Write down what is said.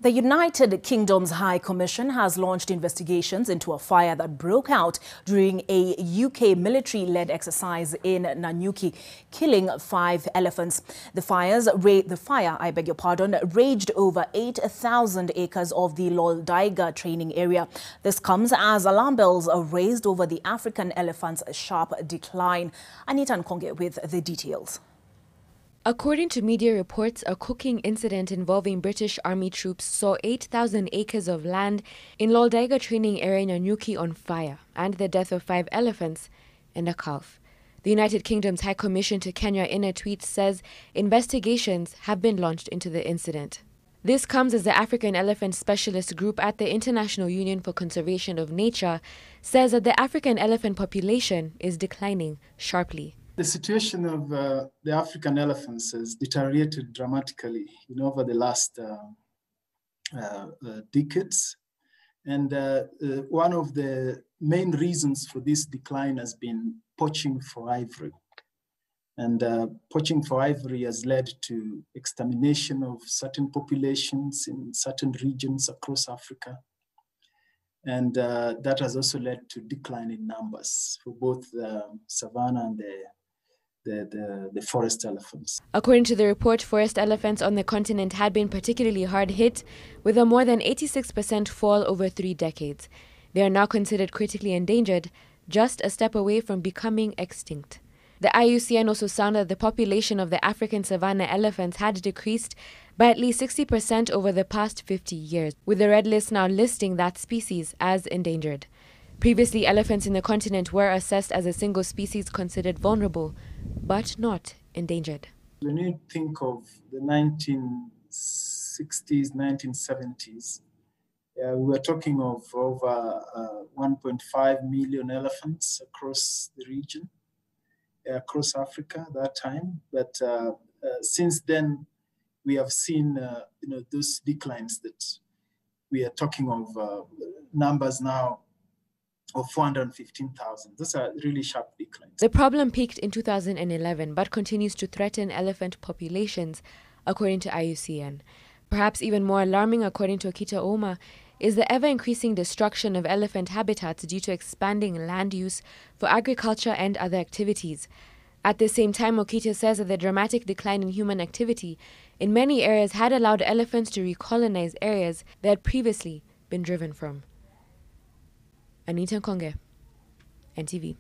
The United Kingdom's High Commission has launched investigations into a fire that broke out during a UK military-led exercise in Nanyuki, killing 5 elephants. The fire, raged over 8,000 acres of the Loldaiga training area. This comes as alarm bells are raised over the African elephant's sharp decline. Anita Nkonge with the details. According to media reports, a cooking incident involving British Army troops saw 8,000 acres of land in Loldaiga training area Nanyuki on fire, and the death of 5 elephants and a calf. The United Kingdom's High Commission to Kenya in a tweet says investigations have been launched into the incident. This comes as the African Elephant Specialist Group at the International Union for Conservation of Nature says that the African elephant population is declining sharply. The situation of the African elephants has deteriorated dramatically over the last decades. And one of the main reasons for this decline has been poaching for ivory. And poaching for ivory has led to extermination of certain populations in certain regions across Africa. And that has also led to decline in numbers for both the savanna and the forest elephants. According to the report, forest elephants on the continent had been particularly hard hit, with a more than 86% fall over 3 decades. They are now considered critically endangered, just a step away from becoming extinct. The IUCN also found that the population of the African savanna elephants had decreased by at least 60% over the past 50 years, with the Red List now listing that species as endangered. Previously, elephants in the continent were assessed as a single species considered vulnerable, but not endangered. When you think of the 1960s, 1970s, we were talking of over 1.5 million elephants across the region, across Africa at that time. But since then, we have seen those declines that we are talking of numbers now of 415,000. Those are really sharp declines. The problem peaked in 2011 but continues to threaten elephant populations, according to IUCN. Perhaps even more alarming, according to Okita Oma, is the ever-increasing destruction of elephant habitats due to expanding land use for agriculture and other activities. At the same time, Okita says that the dramatic decline in human activity in many areas had allowed elephants to recolonize areas they had previously been driven from. Anita Nkonge, NTV.